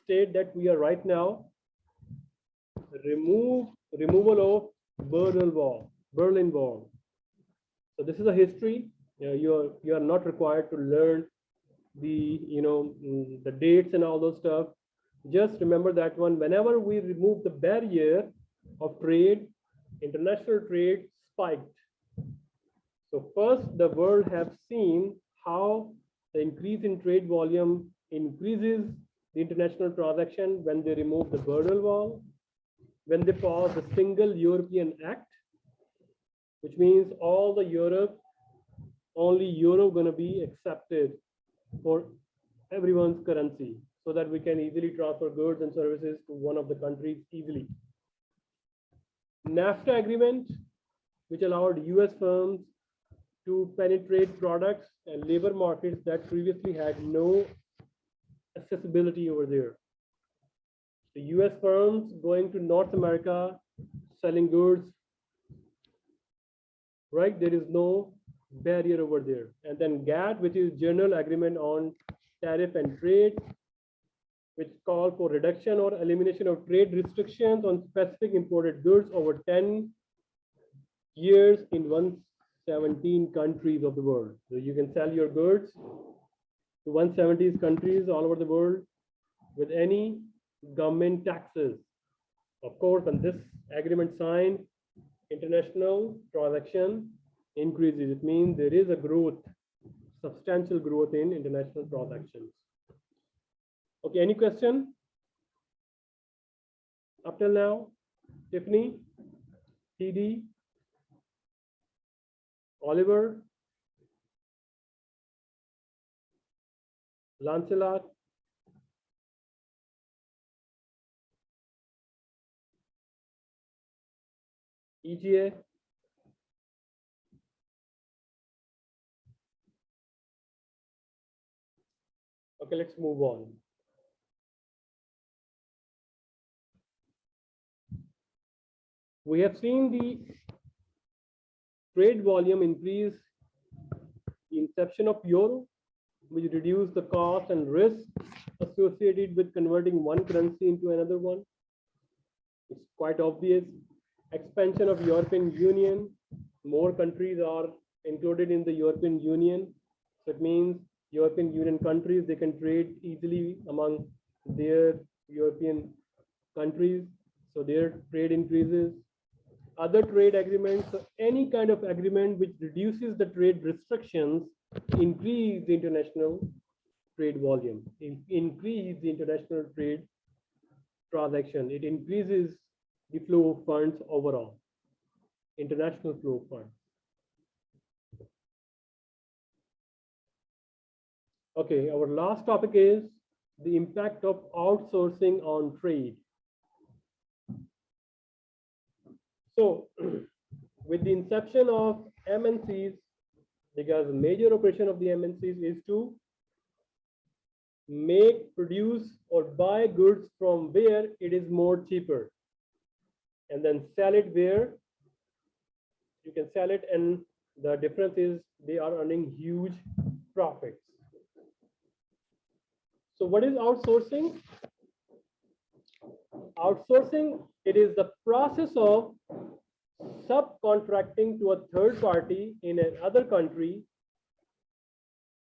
state that we are right now, removal of Berlin Wall. So this is a history. You are not required to learn the the dates and all those stuff. Just remember that one. Whenever we remove the barrier of trade, international trade spiked. So first, the world have seen how the increase in trade volume increases the international transaction when they remove the Berlin Wall, when they pass the Single European Act, which means all the Europe, only euro going to be accepted for everyone's currency, so that we can easily transfer goods and services to one of the countries easily. NAFTA agreement, which allowed US firms to penetrate products and labor markets that previously had no accessibility over there. The US firms going to North America, selling goods, right? There is no barrier over there. And then GATT, which is General Agreement on Tariff and Trade, which call for reduction or elimination of trade restrictions on specific imported goods over 10 years in 117 countries of the world. So you can sell your goods to 170 countries all over the world with any government taxes. Of course, when this agreement signed, international transaction increases. It means there is a growth, substantial growth in international transactions. Okay, any question up till now? Tiffany, TD, Oliver, Lancelot, EGA. Okay, let's move on. We have seen the trade volume increase, the inception of euro, which reduced the cost and risk associated with converting one currency into another one. It's quite obvious. Expansion of European Union, more countries are included in the European Union. So it means European Union countries, they can trade easily among their European countries. So their trade increases. Other trade agreements, so any kind of agreement which reduces the trade restrictions, increase the international trade volume, increase the international trade transaction. It increases the flow of funds overall, international flow of funds. Okay, our last topic is the impact of outsourcing on trade. So with the inception of MNCs, because the major operation of the MNCs is to make, produce, or buy goods from where it is more cheaper, and then sell it where you can sell it, and the difference is they are earning huge profits. So what is outsourcing? Outsourcing, it is the process of subcontracting to a third party in another country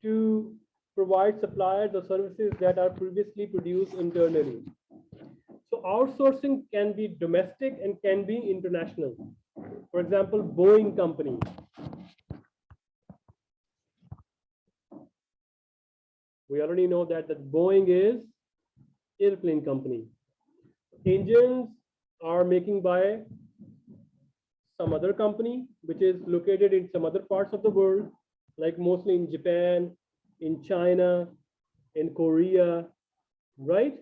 to provide suppliers or services that are previously produced internally. So outsourcing can be domestic and can be international. For example, Boeing company. We already know that Boeing is airplane company. Engines are making by some other company, which is located in some other parts of the world, like mostly in Japan, in China, in Korea, right?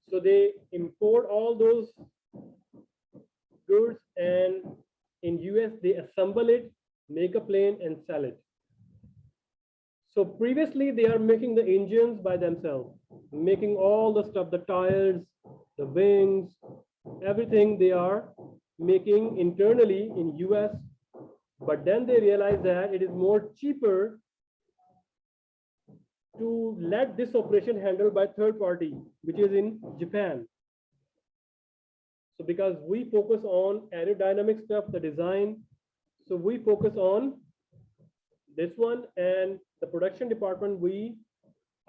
So they import all those goods, and in US, they assemble it, make a plane and sell it. So previously they are making the engines by themselves, making all the stuff, the tires, the wings, everything they are making internally in US, but then they realize that it is more cheaper to let this operation handled by third party, which is in Japan. So because we focus on aerodynamic stuff, the design, so we focus on this one, and the production department we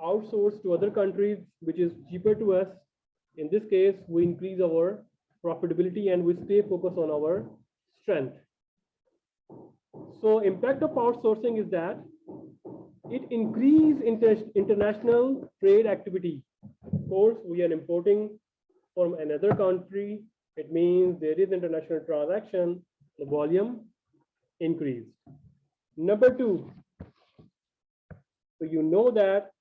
outsource to other countries, which is cheaper to us. In this case, we increase our profitability and we stay focused on our strength. So impact of outsourcing is that it increases international trade activity. Of course, we are importing from another country. It means there is international transaction, the volume increased. Number two, so you know that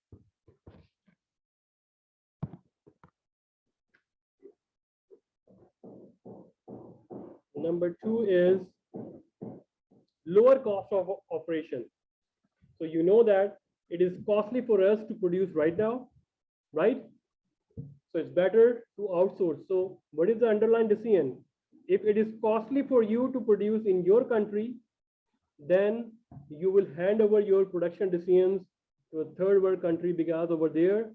number two is lower cost of operation. So you know that it is costly for us to produce right now, right? So it's better to outsource. So what is the underlying decision? If it is costly for you to produce in your country, then you will hand over your production decisions to a third world country, because over there,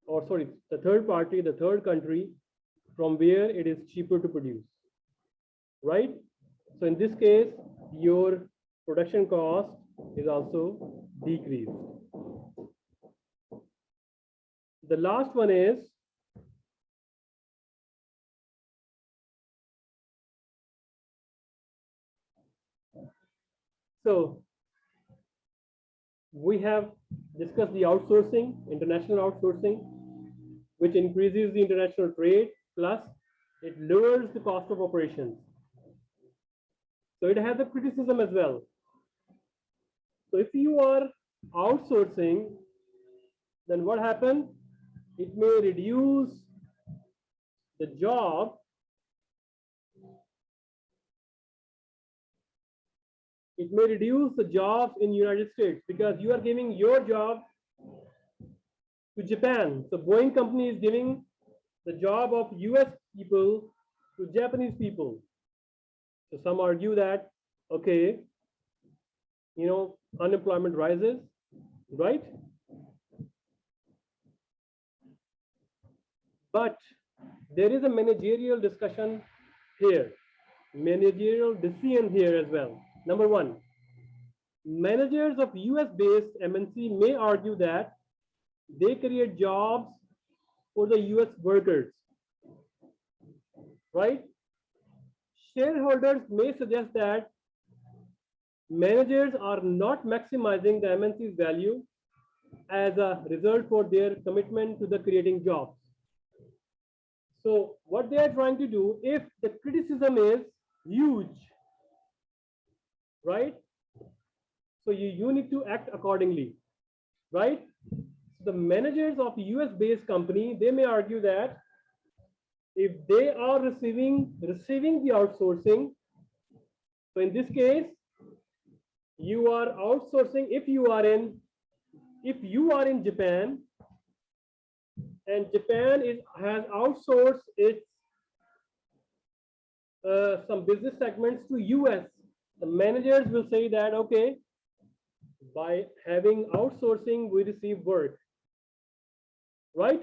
or sorry, the third party, the third country from where it is cheaper to produce, right? So in this case, your production cost is also decreased. The last one is so we have discussed the outsourcing, international outsourcing, which increases the international trade, plus it lowers the cost of operations. So it has a criticism as well. So if you are outsourcing, then what happens? It may reduce the job. It may reduce the jobs in United States because you are giving your job to Japan. So Boeing company is giving the job of US people to Japanese people. So some argue that, okay, you know, unemployment rises, right? But there is a managerial discussion here, managerial decision here as well. Number one, managers of US-based MNC may argue that they create jobs for the US workers, right? Shareholders may suggest that managers are not maximizing the MNC's value as a result for their commitment to the creating jobs. So what they are trying to do, if the criticism is huge, right? So you need to act accordingly, right? So the managers of US-based company, they may argue that if they are receiving the outsourcing, so in this case, you are outsourcing. If you are in Japan, and Japan has outsourced its some business segments to US, the managers will say that, okay, by having outsourcing, we receive work, right?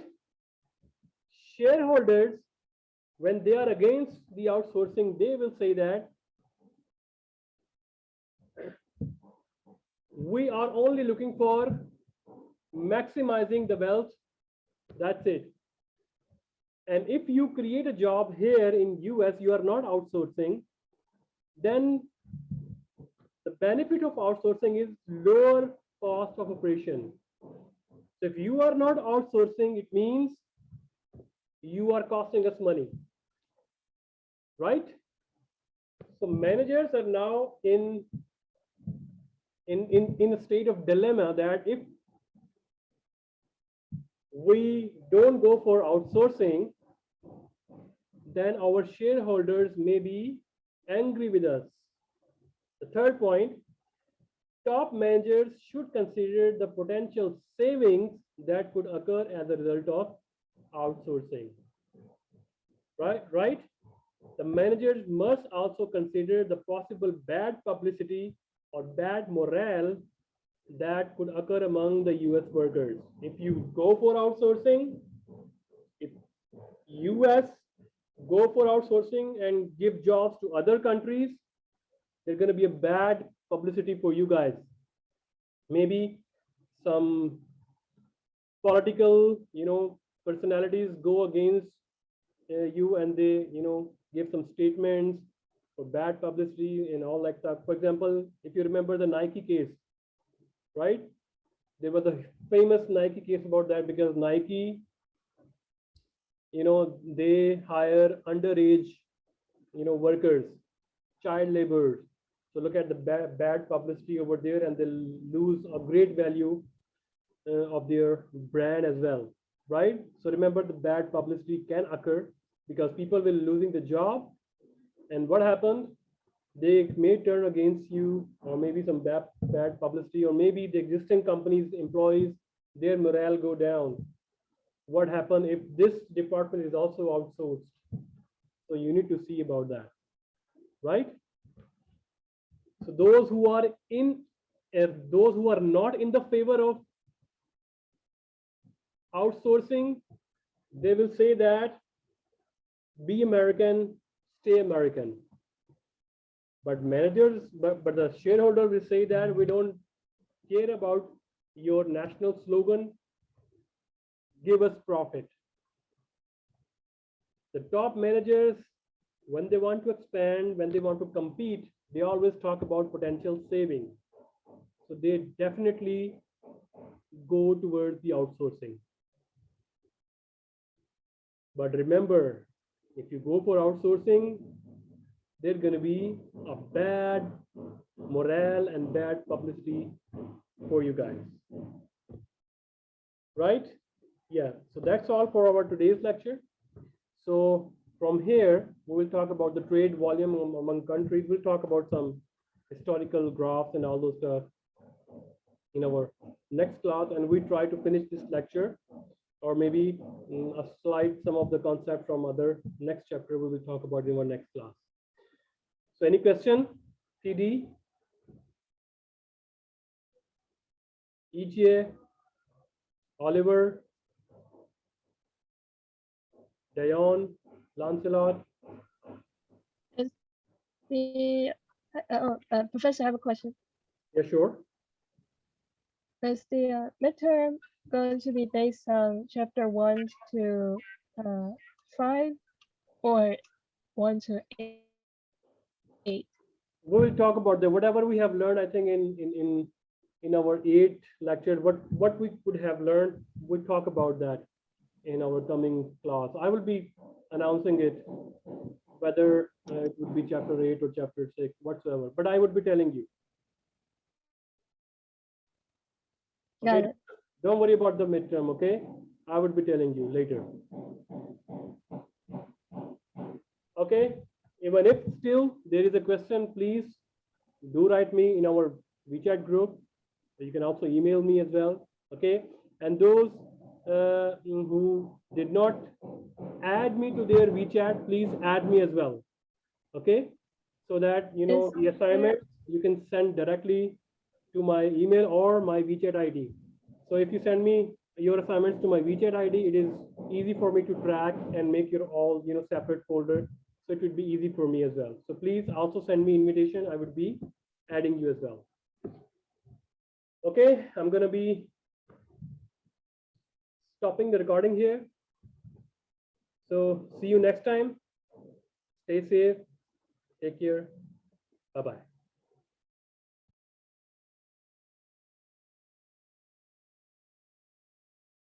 Shareholders, when they are against the outsourcing, they will say that we are only looking for maximizing the wealth. That's it. And if you create a job here in US, you are not outsourcing, then the benefit of outsourcing is lower cost of operation. So if you are not outsourcing, it means you are costing us money, right? So managers are now in a state of dilemma that if we don't go for outsourcing, then our shareholders may be angry with us. The third point, top managers should consider the potential savings that could occur as a result of outsourcing. Right? The managers must also consider the possible bad publicity or bad morale that could occur among the US workers. If you go for outsourcing, if US go for outsourcing and give jobs to other countries, there's going to be a bad publicity for you guys. Maybe some political, personalities go against you, and they, give some statements for bad publicity and all like that. For example, if you remember the Nike case, right? There was a famous Nike case about that because Nike, they hire underage, workers, child laborers. So look at the bad publicity over there, and they'll lose a great value of their brand as well, right? So remember, the bad publicity can occur because people will losing the job, and what happened? They may turn against you, or maybe some bad publicity, or maybe the existing company's employees, their morale go down. What happened if this department is also outsourced? So you need to see about that, right? So those who are not in the favor of outsourcing, they will say that be American, stay American. But managers, but the shareholder will say that we don't care about your national slogan, give us profit. The top managers, when they want to expand, when they want to compete, they always talk about potential saving. So they definitely go towards the outsourcing. But remember, if you go for outsourcing, there's going to be a bad morale and bad publicity for you guys. Right? Yeah. So that's all for our today's lecture. So from here, we will talk about the trade volume among countries. We'll talk about some historical graphs and all those stuff in our next class. And we try to finish this lecture, or maybe a slide some of the concepts from other next chapter we will talk about in our next class. So any question? TD? EJ? Oliver? Dion? Lancelot? Is the professor, I have a question. Yeah, sure. Is the midterm going to be based on chapter 1 to 5 or 1 to 8? We will talk about the whatever we have learned. I think in our 8 lecture, what we could have learned, we'll talk about that in our coming class. I will be announcing it, whether it would be chapter 8 or chapter 6, whatsoever. But I would be telling you. Got Okay? it. Don't worry about the midterm, okay? I would be telling you later. Okay? Even if still there is a question, please do write me in our WeChat group. You can also email me as well. Okay? And those who did not add me to their WeChat, please add me as well. Okay? So that, the assignment you can send directly to my email or my WeChat ID. So if you send me your assignments to my WeChat ID, it is easy for me to track and make your all, separate folder. So it would be easy for me as well. So please also send me invitation. I would be adding you as well. Okay, I'm going to be stopping the recording here. So see you next time. Stay safe. Take care. Bye-bye.